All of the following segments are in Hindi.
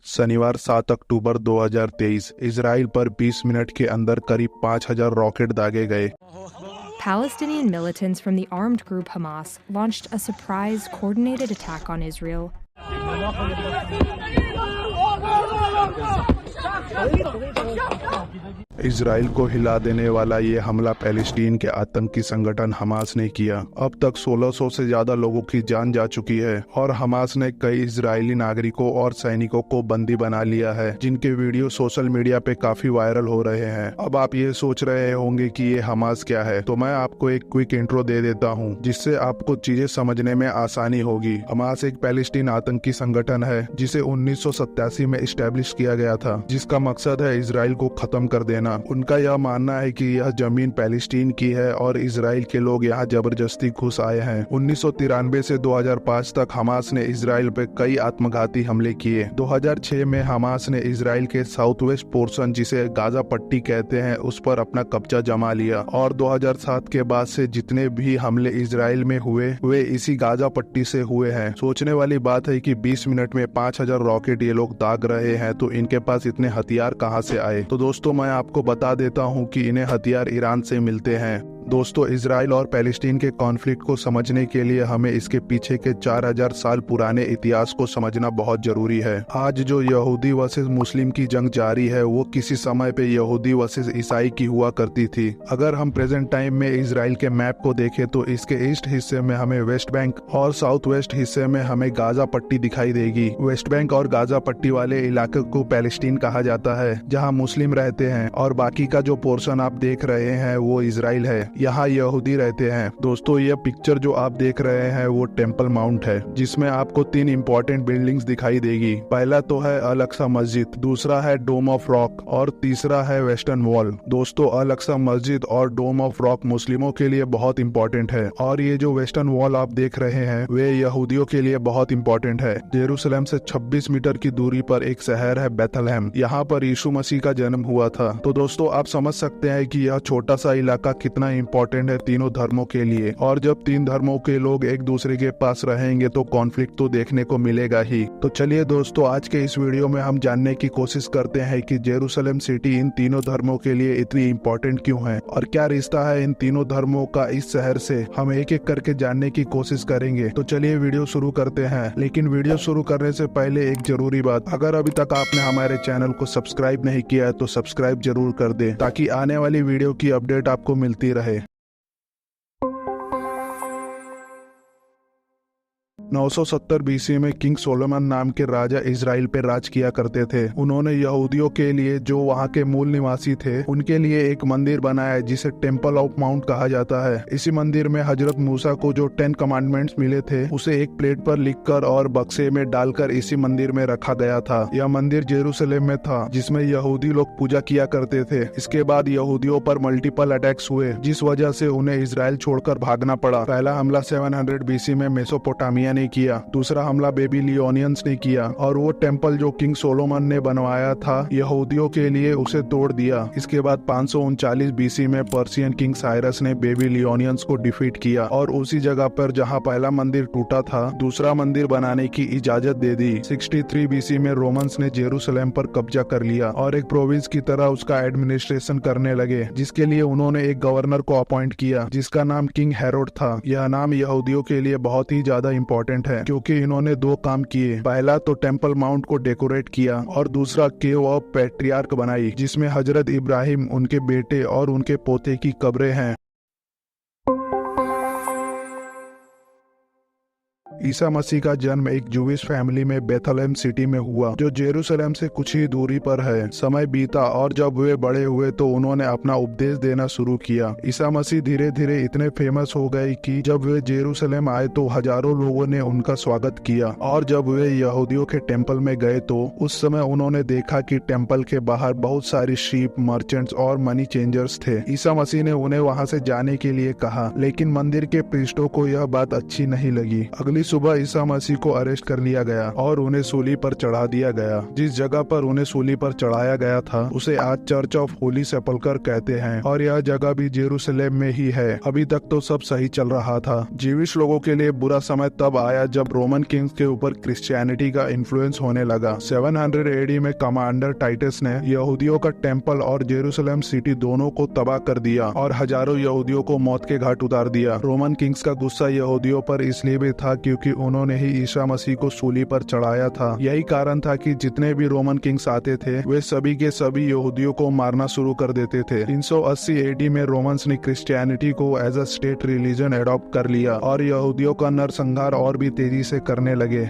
शनिवार 7 अक्टूबर 2023 इजराइल पर 20 मिनट के अंदर करीब 5,000 रॉकेट दागे गए। Palestinian militants from the armed group Hamas launched a surprise, coordinated attack on Israel. Israel को हिला देने वाला ये हमला पैलेस्टीन के आतंकी संगठन हमास ने किया। अब तक 1600 से ज्यादा लोगों की जान जा चुकी है और हमास ने कई इजरायली नागरिकों और सैनिकों को बंदी बना लिया है, जिनके वीडियो सोशल मीडिया पे काफी वायरल हो रहे हैं। अब आप ये सोच रहे होंगे कि ये हमास क्या है, तो मैं आपको एक क्विक इंट्रो दे देता हूँ जिससे आपको चीजें समझने में आसानी होगी। हमास एक पैलेस्टीन आतंकी संगठन है जिसे 1987 में इस्टेब्लिश किया गया था, जिसका मकसद है इजराइल को खत्म कर देना। उनका यह मानना है कि यह जमीन पैलेस्टीन की है और इजराइल के लोग यहाँ जबरदस्ती घुस आए हैं। 1993 से 2005 तक हमास ने इजराइल पे कई आत्मघाती हमले किए। 2006 में हमास ने इजराइल के साउथ वेस्ट पोर्शन, जिसे गाजा पट्टी कहते हैं, उस पर अपना कब्जा जमा लिया और 2007 के बाद से जितने भी हमले इजराइल में हुए वे इसी गाजा पट्टी से हुए हैं। सोचने वाली बात है कि 20 मिनट में 5,000 रॉकेट ये लोग दाग रहे हैं, तो इनके पास इतने हथियार कहां से आए। तो दोस्तों, मैं आपको बता देता हूं कि इन्हें हथियार ईरान से मिलते हैं। दोस्तों, इजराइल और पैलेस्टीन के कॉन्फ्लिक्ट को समझने के लिए हमें इसके पीछे के 4000 साल पुराने इतिहास को समझना बहुत जरूरी है। आज जो यहूदी वर्सेस मुस्लिम की जंग जारी है, वो किसी समय पे यहूदी वर्सेस ईसाई की हुआ करती थी। अगर हम प्रेजेंट टाइम में इजराइल के मैप को देखें तो इसके ईस्ट हिस्से में हमें वेस्ट बैंक और साउथ वेस्ट हिस्से में हमें गाजा पट्टी दिखाई देगी। वेस्ट बैंक और गाजा पट्टी वाले इलाके को पैलेस्टीन कहा जाता है, जहाँ मुस्लिम रहते हैं, और बाकी का जो पोर्शन आप देख रहे हैं वो इजराइल है, यहाँ यहूदी रहते हैं। दोस्तों, ये पिक्चर जो आप देख रहे हैं वो टेम्पल माउंट है, जिसमें आपको 3 इंपॉर्टेंट बिल्डिंग्स दिखाई देगी। पहला तो है अल अक्सा मस्जिद, दूसरा है डोम ऑफ रॉक और तीसरा है वेस्टर्न वॉल। दोस्तों, अल अक्सा मस्जिद और डोम ऑफ रॉक मुस्लिमों के लिए बहुत इंपॉर्टेंट है, और ये जो वेस्टर्न वॉल आप देख रहे हैं वे यहूदियों के लिए बहुत इंपॉर्टेंट है। जेरूसलम से 26 मीटर की दूरी पर एक शहर है बेथलहम, यहाँ पर यीशु मसीह का जन्म हुआ था। तो दोस्तों, आप समझ सकते हैं कि यह छोटा सा इलाका कितना इंपॉर्टेंट है तीनों धर्मों के लिए। और जब 3 धर्मों के लोग एक दूसरे के पास रहेंगे तो कॉन्फ्लिक्ट तो देखने को मिलेगा ही। तो चलिए दोस्तों, आज के इस वीडियो में हम जानने की कोशिश करते हैं कि जेरूसलम सिटी इन तीनों धर्मों के लिए इतनी इंपॉर्टेंट क्यों है और क्या रिश्ता है इन तीनों धर्मों का इस शहर से। हम एक एक करके जानने की कोशिश करेंगे। तो चलिए वीडियो शुरू करते हैं। लेकिन वीडियो शुरू करने से पहले एक जरूरी बात, अगर अभी तक आपने हमारे चैनल को सब्सक्राइब नहीं किया है तो सब्सक्राइब जरूर कर दे, ताकि आने वाली वीडियो की अपडेट आपको मिलती रहे। 970 बीसी में किंग सोलोमन नाम के राजा इजराइल पे राज किया करते थे। उन्होंने यहूदियों के लिए, जो वहाँ के मूल निवासी थे, उनके लिए एक मंदिर बनाया जिसे टेम्पल ऑफ माउंट कहा जाता है। इसी मंदिर में हजरत मूसा को जो 10 कमांडमेंट्स मिले थे उसे एक प्लेट पर लिखकर और बक्से में डालकर इसी मंदिर में रखा गया था। यह मंदिर जेरूसलम में था, जिसमें यहूदी लोग पूजा किया करते थे। इसके बाद यहूदियों पर मल्टीपल अटैक्स हुए, जिस वजह से उन्हें इजराइल छोड़कर भागना पड़ा। पहला हमला 700 बीसी में मेसोपोटामिया ने किया, दूसरा हमला बेबीलोनियंस ने किया, और वो टेम्पल जो किंग सोलोमन ने बनवाया था यहूदियों के लिए उसे तोड़ दिया। इसके बाद 539 बीसी में पर्शियन किंग साइरस ने बेबीलोनियंस को डिफीट किया और उसी जगह पर जहां पहला मंदिर टूटा था दूसरा मंदिर बनाने की इजाजत दे दी। 63 बीसी में रोमन्स ने जेरूसलम पर कब्जा कर लिया और एक प्रोविंस की तरह उसका एडमिनिस्ट्रेशन करने लगे, जिसके लिए उन्होंने एक गवर्नर को अपॉइंट किया जिसका नाम किंग हेरोड था। यह नाम यहूदियों के लिए बहुत ही ज्यादा इंपॉर्टेंट है, क्योंकि इन्होंने 2 काम किए। पहला तो टेम्पल माउंट को डेकोरेट किया और दूसरा केव ऑफ पैट्रियार्क बनाई, जिसमें हजरत इब्राहिम, उनके बेटे और उनके पोते की कब्रें हैं। ईसा मसीह का जन्म एक जूविश फैमिली में बेथलहम सिटी में हुआ, जो जेरूसलम से कुछ ही दूरी पर है। समय बीता और जब वे बड़े हुए तो उन्होंने अपना उपदेश देना शुरू किया। ईसा मसीह धीरे धीरे इतने फेमस हो गए कि जब वे जेरूसलम आए तो हजारों लोगों ने उनका स्वागत किया, और जब वे यहूदियों के टेम्पल में गए तो उस समय उन्होंने देखा कि टेम्पल के बाहर बहुत सारी शीप, मर्चेंट्स और मनी चेंजर्स थे। ईसा मसीह ने उन्हें वहां से जाने के लिए कहा, लेकिन मंदिर के प्रीस्टों को यह बात अच्छी नहीं लगी। अगली सुबह ईसा मसीह को अरेस्ट कर लिया गया और उन्हें सूली पर चढ़ा दिया गया। जिस जगह पर उन्हें सूली पर चढ़ाया गया था उसे आज चर्च ऑफ होली सेपल्कर कहते हैं और यह जगह भी जेरूसलेम में ही है। अभी तक तो सब सही चल रहा था। जीविश लोगों के लिए बुरा समय तब आया जब रोमन किंग्स के ऊपर क्रिश्चियनिटी का इन्फ्लुएंस होने लगा। 700 एडी में कमांडर टाइटस ने यहूदियों का टेम्पल और जेरूसलेम सिटी दोनों को तबाह कर दिया और हजारों यहूदियों को मौत के घाट उतार दिया। रोमन किंग्स का गुस्सा यहूदियों पर इसलिए भी था क्योंकि उन्होंने ही ईसा मसीह को सूली पर चढ़ाया था। यही कारण था कि जितने भी रोमन किंग्स आते थे वे सभी के सभी यहूदियों को मारना शुरू कर देते थे। 380 एडी में रोमन्स ने क्रिश्चियनिटी को as a state religion adopt कर लिया और यहूदियों का नरसंहार और भी तेजी से करने लगे।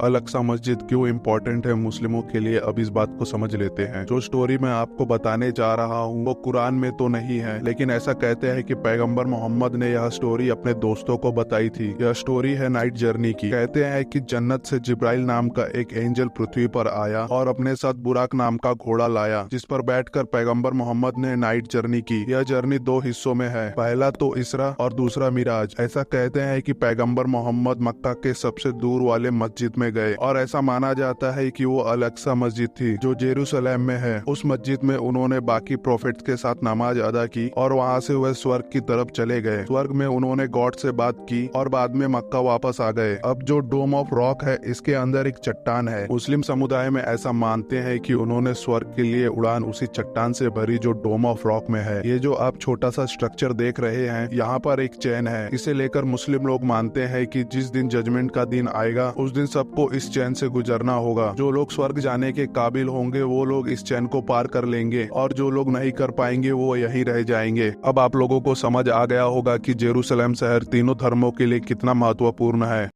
अल-अक्सा मस्जिद क्यों इम्पोर्टेंट है मुस्लिमों के लिए, अब इस बात को समझ लेते हैं। जो स्टोरी मैं आपको बताने जा रहा हूँ वो कुरान में तो नहीं है, लेकिन ऐसा कहते हैं कि पैगंबर मोहम्मद ने यह स्टोरी अपने दोस्तों को बताई थी। यह स्टोरी है नाइट जर्नी की। कहते हैं कि जन्नत से जिब्राइल नाम का एक एंजल पृथ्वी पर आया और अपने साथ बुराक नाम का घोड़ा लाया, जिस पर बैठकर पैगंबर मोहम्मद ने नाइट जर्नी की। यह जर्नी 2 हिस्सों में है, पहला तो इसरा और दूसरा मिराज। ऐसा कहते हैं कि पैगंबर मोहम्मद मक्का के सबसे दूर वाले मस्जिद में गए और ऐसा माना जाता है कि वो अल-अक्सा मस्जिद थी जो जेरूसलेम में है। उस मस्जिद में उन्होंने बाकी प्रोफेट्स के साथ नमाज अदा की और वहाँ से वह स्वर्ग की तरफ चले गए। स्वर्ग में उन्होंने गॉड से बात की और बाद में मक्का वापस आ गए। अब जो डोम ऑफ रॉक है इसके अंदर एक चट्टान है। मुस्लिम समुदाय में ऐसा मानते हैं कि उन्होंने स्वर्ग के लिए उड़ान उसी चट्टान से भरी जो डोम ऑफ रॉक में है। ये जो आप छोटा सा स्ट्रक्चर देख रहे हैं, यहाँ पर एक चैन है। इसे लेकर मुस्लिम लोग मानते हैं कि जिस दिन जजमेंट का दिन आएगा उस दिन सबको इस चैन से गुजरना होगा। जो लोग स्वर्ग जाने के काबिल होंगे वो लोग इस चैन को पार कर लेंगे और जो लोग नहीं कर पाएंगे वो यहीं रह जाएंगे। अब आप लोगों को समझ आ गया होगा कि जेरूसलेम शहर तीनों धर्मों के लिए कितना महत्वपूर्ण है।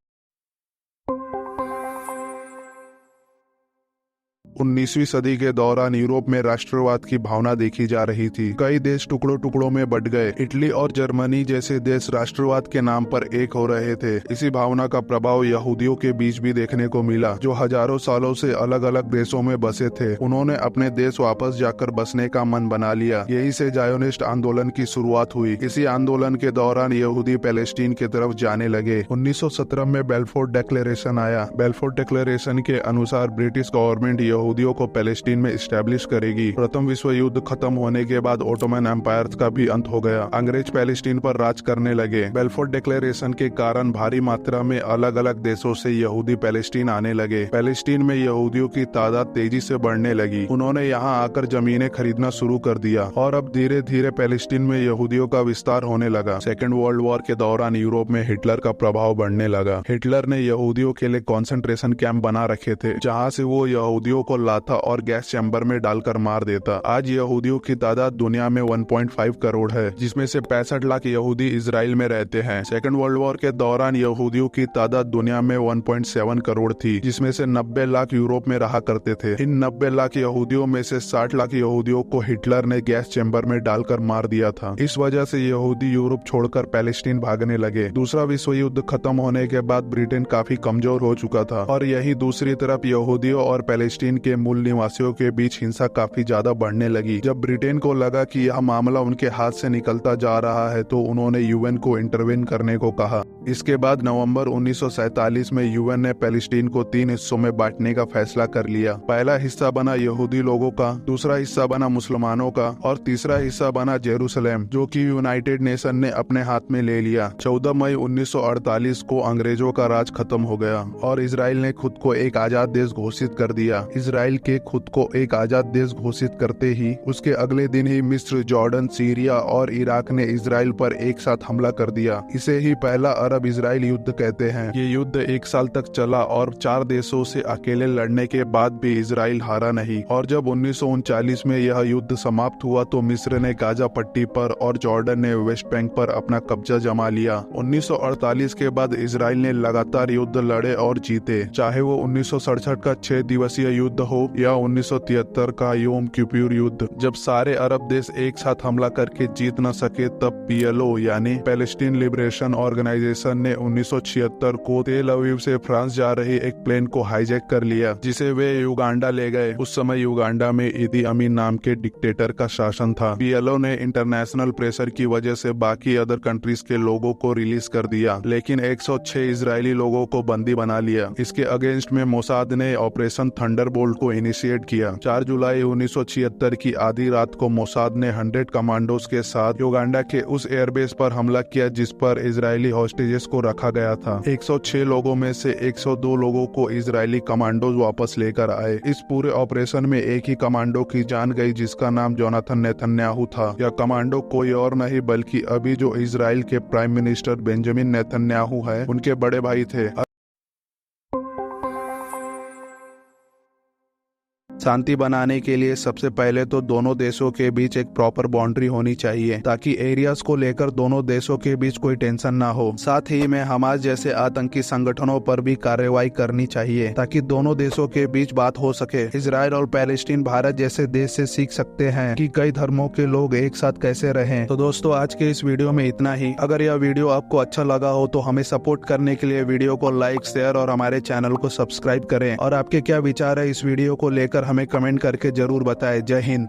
19वीं सदी के दौरान यूरोप में राष्ट्रवाद की भावना देखी जा रही थी। कई देश टुकड़ों टुकड़ों में बट गए। इटली और जर्मनी जैसे देश राष्ट्रवाद के नाम पर एक हो रहे थे। इसी भावना का प्रभाव यहूदियों के बीच भी देखने को मिला, जो हजारों सालों से अलग अलग देशों में बसे थे। उन्होंने अपने देश वापस जाकर बसने का मन बना लिया। यही से जायोनिस्ट आंदोलन की शुरुआत हुई। इसी आंदोलन के दौरान यहूदी पैलेस्टीन की तरफ जाने लगे। 1917 में बेल्फोर्ट डिक्लेरेशन आया। बेल्फोर्ट डिक्लेरेशन के अनुसार ब्रिटिश गवर्नमेंट यहूदियों को पैलेस्टीन में इस्टेब्लिश करेगी। प्रथम विश्व युद्ध खत्म होने के बाद ओटोमन एम्पायर का भी अंत हो गया। अंग्रेज पैलेस्टीन पर राज करने लगे। बेल्फोर्ट डिक्लेरेशन के कारण भारी मात्रा में अलग अलग देशों से यहूदी पैलेस्टीन आने लगे। पैलेस्टीन में यहूदियों की तादाद तेजी से बढ़ने लगी। उन्होंने यहाँ आकर जमीनें खरीदना शुरू कर दिया और अब धीरे धीरे पैलेस्टीन में यहूदियों का विस्तार होने लगा। सेकेंड वर्ल्ड वॉर के दौरान यूरोप में हिटलर का प्रभाव बढ़ने लगा। हिटलर ने यहूदियों के लिए कॉन्सेंट्रेशन कैंप बना रखे थे, जहाँ से वो यहूदियों को लाता और गैस चैम्बर में डालकर मार देता। आज यहूदियों की तादाद दुनिया में 1.5 करोड़ है, जिसमें से 65 लाख यहूदी इजराइल में रहते हैं। सेकेंड वर्ल्ड वॉर के दौरान यहूदियों की तादाद दुनिया में 1.7 करोड़ थी, जिसमें से 90 लाख यूरोप में रहा करते थे। इन 90 लाख यहूदियों में से 60 लाख यहूदियों को हिटलर ने गैस चैम्बर में डालकर मार दिया था। इस वजह से यहूदी यूरोप छोड़कर पैलेस्टीन भागने लगे। दूसरा विश्व युद्ध खत्म होने के बाद ब्रिटेन काफी कमजोर हो चुका था और यही दूसरी तरफ यहूदियों और पैलेस्टीन के मूल निवासियों के बीच हिंसा काफी ज्यादा बढ़ने लगी। जब ब्रिटेन को लगा कि यह मामला उनके हाथ से निकलता जा रहा है तो उन्होंने यूएन को इंटरवेन करने को कहा। इसके बाद नवंबर 1947 में यूएन ने पैलेस्टीन को 3 हिस्सों में बांटने का फैसला कर लिया। पहला हिस्सा बना यहूदी लोगों का, दूसरा हिस्सा बना मुसलमानों का और तीसरा हिस्सा बना जेरूसलेम, जो कि यूनाइटेड नेशन ने अपने हाथ में ले लिया। 14 मई 1948 को अंग्रेजों का राज खत्म हो गया और इजराइल ने खुद को एक आजाद देश घोषित कर दिया। इजराइल के खुद को एक आजाद देश घोषित करते ही उसके अगले दिन ही मिस्र, जॉर्डन, सीरिया और इराक ने इजराइल पर एक साथ हमला कर दिया। इसे ही पहला अरब इजराइल युद्ध कहते हैं। ये युद्ध 1 साल तक चला और 4 देशों से अकेले लड़ने के बाद भी इजराइल हारा नहीं। और जब 1939 में यह युद्ध समाप्त हुआ तो मिस्र ने गाजा पट्टी पर और जॉर्डन ने वेस्ट बैंक पर अपना कब्जा जमा लिया। 1948 के बाद इजराइल ने लगातार युद्ध लड़े और जीते, चाहे वो 1967 का 6 दिवसीय युद्ध युद्ध हो या 1973 का योम किप्पूर युद्ध, जब सारे अरब देश एक साथ हमला करके जीत न सके, तब PLO यानी पैलेस्टीन लिबरेशन ऑर्गेनाइजेशन ने 1976 को तेल अवीव से फ्रांस जा रही एक प्लेन को हाईजैक कर लिया, जिसे वे युगांडा ले गए। उस समय युगांडा में इदी अमीन नाम के डिक्टेटर का शासन था। PLO ने इंटरनेशनल प्रेशर की वजह से बाकी अदर कंट्रीज के लोगों को रिलीज कर दिया, लेकिन 106 इजरायली लोगों को बंदी बना लिया। इसके अगेंस्ट में मोसाद ने ऑपरेशन थंडरबोल्ट को इनिशिएट किया। 4 जुलाई 1976 की आधी रात को मोसाद ने 100 कमांडोज के साथ युगांडा के उस एयरबेस पर हमला किया जिस पर इजरायली हॉस्टेजेस को रखा गया था। 106 लोगों में से 102 लोगों को इजरायली कमांडोज वापस लेकर आए। इस पूरे ऑपरेशन में एक ही कमांडो की जान गई जिसका नाम जोनाथन नेतन्याहू था। यह कमांडो कोई और नहीं बल्कि अभी जो इजराइल के प्राइम मिनिस्टर बेंजामिन नेतन्याहू है, उनके बड़े भाई थे। शांति बनाने के लिए सबसे पहले तो दोनों देशों के बीच एक प्रॉपर बाउंड्री होनी चाहिए ताकि एरियाज को लेकर दोनों देशों के बीच कोई टेंशन ना हो। साथ ही में हमास जैसे आतंकी संगठनों पर भी कार्रवाई करनी चाहिए ताकि दोनों देशों के बीच बात हो सके। इजराइल और पैलेस्टीन भारत जैसे देश से सीख सकते हैं कि कई धर्मों के लोग एक साथ कैसे रहें। तो दोस्तों, आज के इस वीडियो में इतना ही। अगर यह वीडियो आपको अच्छा लगा हो तो हमें सपोर्ट करने के लिए वीडियो को लाइक, शेयर और हमारे चैनल को सब्सक्राइब करें। और आपके क्या विचार है इस वीडियो को लेकर हमें कमेंट करके जरूर बताएं। जय हिंद।